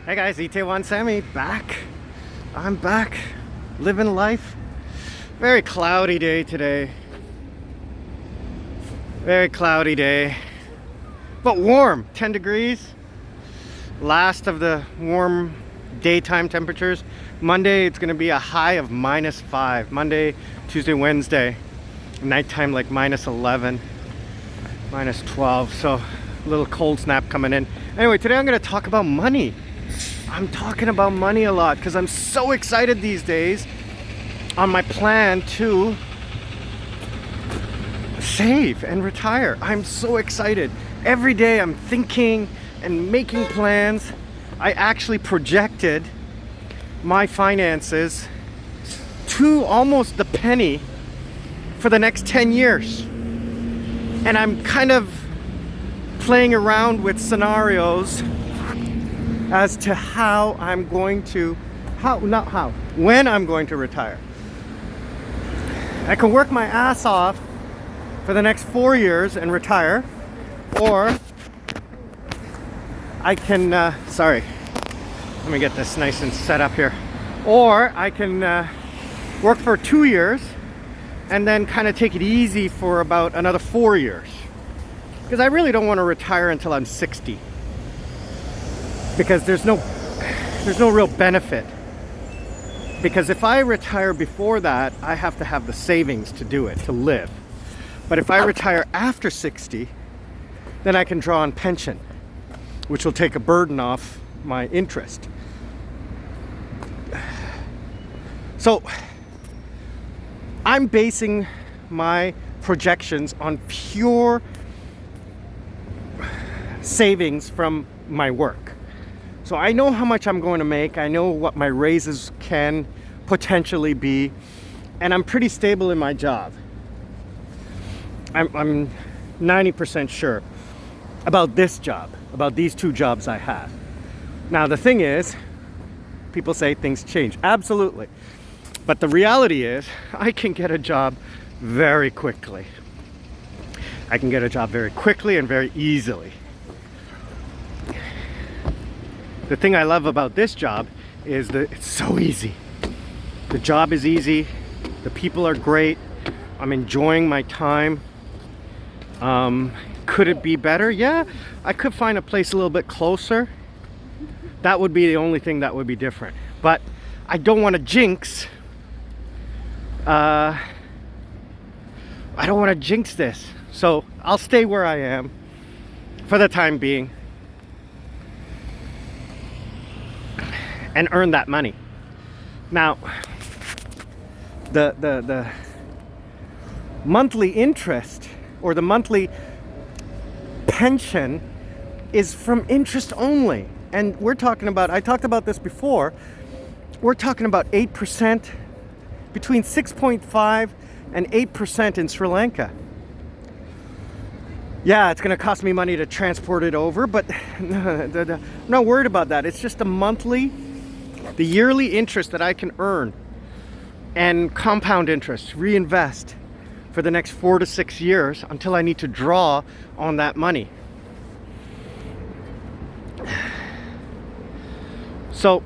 Hey guys, ET1 Sammy back. I'm back, living life. Very cloudy day today. Very cloudy day, but warm, 10 degrees. Last of the warm daytime temperatures. Monday, it's gonna be a high of -5. Monday, Tuesday, Wednesday. Nighttime like -11, -12. So a little cold snap coming in. Anyway, today I'm gonna talk about money. I'm talking about money a lot because I'm so excited these days on my plan to save and retire. I'm so excited. Every day I'm thinking and making plans. I actually projected my finances to almost the penny for the next 10 years. And I'm kind of playing around with scenarios as to when I'm going to retire. I can work my ass off for the next 4 years and retire, or I can, let me get this nice and set up here. Or I can work for 2 years and then kind of take it easy for about another 4 years. Because I really don't want to retire until I'm 60. Because there's no real benefit. Because if I retire before that, I have to have the savings to do it, to live. But if I retire after 60, then I can draw on pension, which will take a burden off my interest. So I'm basing my projections on pure savings from my work. So I know how much I'm going to make. I know what my raises can potentially be, and I'm pretty stable in my job. I'm 90% sure about this job, about these 2 jobs I have. Now the thing is, people say things change. Absolutely. But the reality is, I can get a job very quickly. I can get a job very quickly and very easily. The thing I love about this job is that it's so easy. The job is easy. The people are great. I'm enjoying my time. Could it be better? Yeah, I could find a place a little bit closer. That would be the only thing that would be different. But I don't want to jinx. I don't want to jinx this. So I'll stay where I am for the time being and earn that money. Now, the monthly interest or the monthly pension is from interest only. And we're talking about, I talked about this before, we're talking about 8%, between 6.5 and 8% in Sri Lanka. Yeah, it's gonna cost me money to transport it over, but I'm not worried about that. It's just the yearly interest that I can earn and compound interest, reinvest for the next 4 to 6 years until I need to draw on that money. So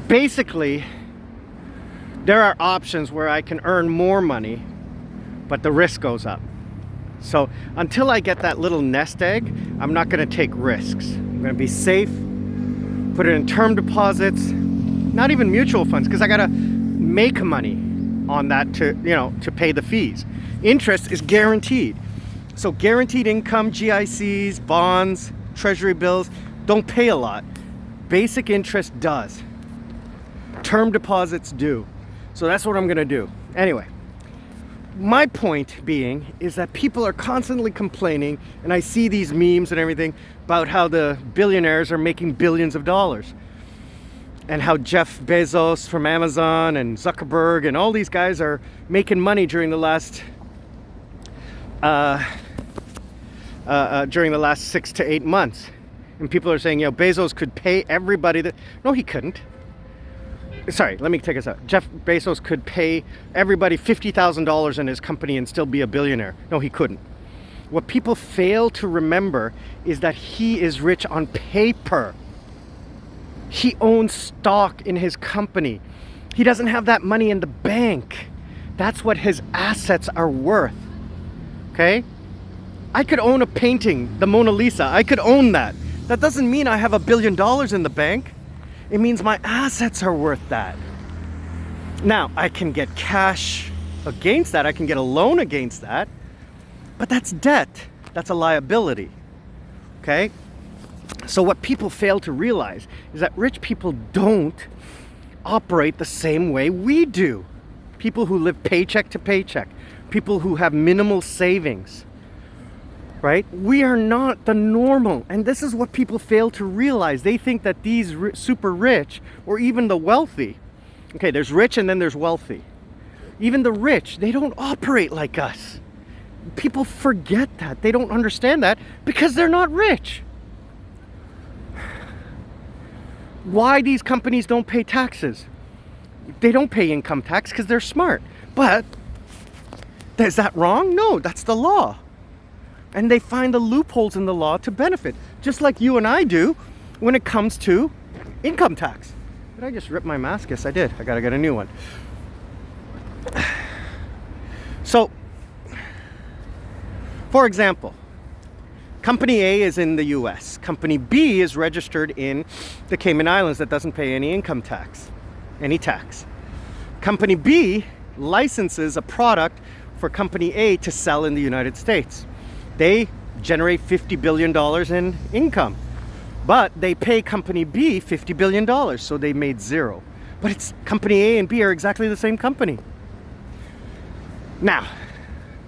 basically, there are options where I can earn more money, but the risk goes up. So until I get that little nest egg, I'm not going to take risks. I'm going to be safe, put it in term deposits, not even mutual funds, because I got to make money on that to pay the fees. Interest is guaranteed. So guaranteed income, GICs, bonds, treasury bills don't pay a lot. Basic interest does. Term deposits do. So that's what I'm going to do. Anyway, my point being is that people are constantly complaining, and I see these memes and everything about how the billionaires are making billions of dollars, and how Jeff Bezos from Amazon and Zuckerberg and all these guys are making money during the last 6 to 8 months. And people are saying, Bezos could pay everybody that. No, he couldn't. Sorry, let me take this out. Jeff Bezos could pay everybody $50,000 in his company and still be a billionaire. No, he couldn't. What people fail to remember is that he is rich on paper. He owns stock in his company. He doesn't have that money in the bank. That's what his assets are worth. Okay? I could own a painting, the Mona Lisa. I could own that. That doesn't mean I have $1 billion in the bank. It means my assets are worth that. Now, I can get cash against that. I can get a loan against that. But that's debt. That's a liability. Okay? So what people fail to realize is that rich people don't operate the same way we do. People who live paycheck to paycheck. People who have minimal savings. Right? We are not the normal. And this is what people fail to realize. They think that these super rich, or even the wealthy, okay, there's rich and then there's wealthy. Even the rich, they don't operate like us. People forget that. They don't understand that because they're not rich. Why these companies don't pay taxes? They don't pay income tax because they're smart. But is that wrong? No, that's the law. And they find the loopholes in the law to benefit, just like you and I do when it comes to income tax. Did I just rip my mask? Yes, I did. I gotta get a new one. So, for example, Company A is in the US. Company B is registered in the Cayman Islands that doesn't pay any income tax, any tax. Company B licenses a product for Company A to sell in the United States. They generate $50 billion in income, but they pay Company B $50 billion, so they made zero. But it's Company A and B are exactly the same company. Now,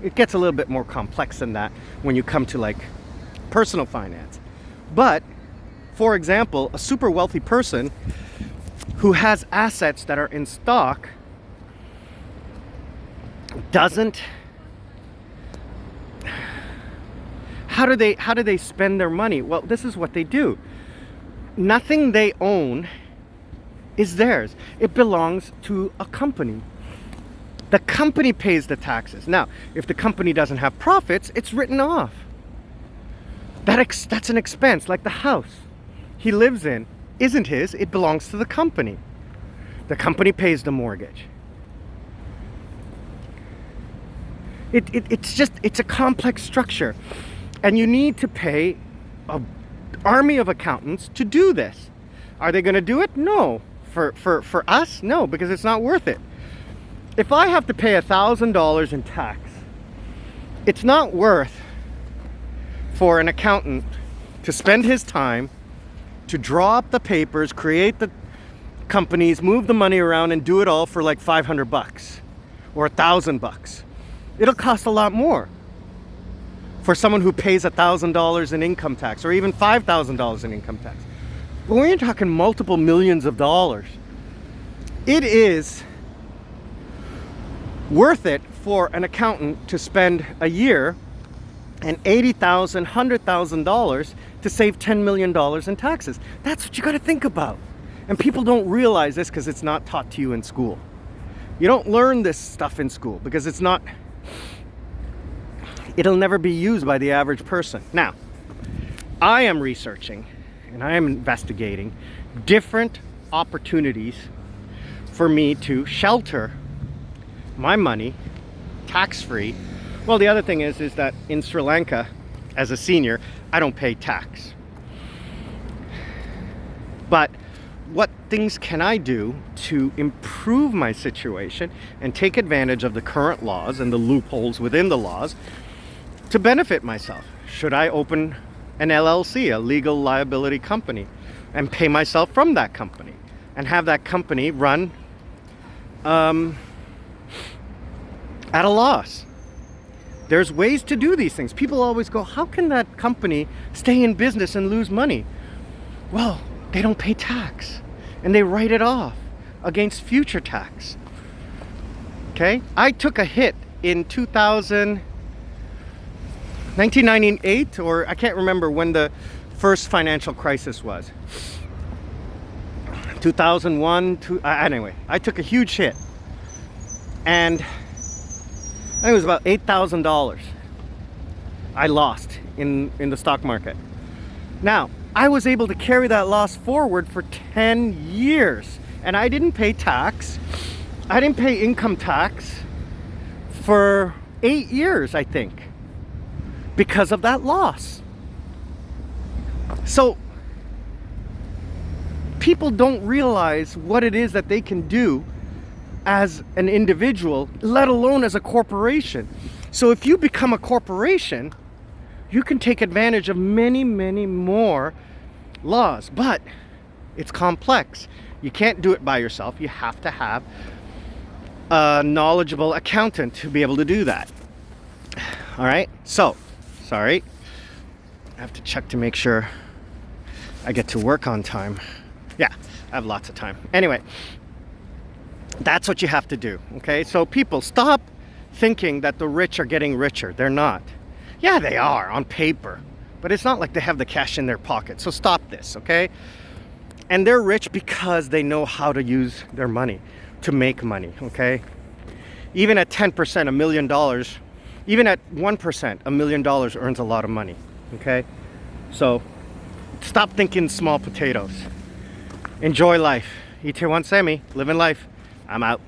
it gets a little bit more complex than that when you come to like personal finance. But, for example, a super wealthy person who has assets that are in stock doesn't... How do they spend their money? Well, this is what they do. Nothing they own is theirs. It belongs to a company. The company pays the taxes. Now, if the company doesn't have profits, it's written off. That's an expense, like the house he lives in isn't his, it belongs to the company. The company pays the mortgage. It's a complex structure. And you need to pay an army of accountants to do this. Are they going to do it? No. For us? No, because it's not worth it. If I have to pay $1,000 in tax, it's not worth for an accountant to spend his time to draw up the papers, create the companies, move the money around, and do it all for like $500 or $1,000. It'll cost a lot more for someone who pays $1,000 in income tax, or even $5,000 in income tax. But when you're talking multiple millions of dollars, it is worth it for an accountant to spend a year and $80,000, $100,000 to save $10 million in taxes. That's what you got to think about. And people don't realize this because it's not taught to you in school. You don't learn this stuff in school because it'll never be used by the average person. Now, I am researching and I am investigating different opportunities for me to shelter my money tax-free. Well, the other thing is that in Sri Lanka, as a senior, I don't pay tax. But what things can I do to improve my situation and take advantage of the current laws and the loopholes within the laws to benefit myself? Should I open an LLC, a legal liability company, and pay myself from that company and have that company run at a loss? There's ways to do these things. People always go, how can that company stay in business and lose money? Well, they don't pay tax and they write it off against future tax. Okay? I took a hit in 1998, or I can't remember when the first financial crisis was. 2001, anyway, I took a huge hit. And I think it was about $8,000. I lost in the stock market. Now, I was able to carry that loss forward for 10 years. And I didn't pay tax. I didn't pay income tax for 8 years, I think, because of that loss. So people don't realize what it is that they can do as an individual, let alone as a corporation. So if you become a corporation, you can take advantage of many, many more laws, but it's complex. You can't do it by yourself. You have to have a knowledgeable accountant to be able to do that. All right, so sorry, I have to check to make sure I get to work on time. Yeah, I have lots of time. Anyway, that's what you have to do. Okay, so people, stop thinking that the rich are getting richer. They're not. Yeah, they are on paper, but it's not like they have the cash in their pocket. So stop this, okay? And they're rich because they know how to use their money to make money, okay? Even at 10%, $1 million, even at 1%, $1 million earns a lot of money, okay? So stop thinking small potatoes. Enjoy life. Ite one semi, living life. I'm out.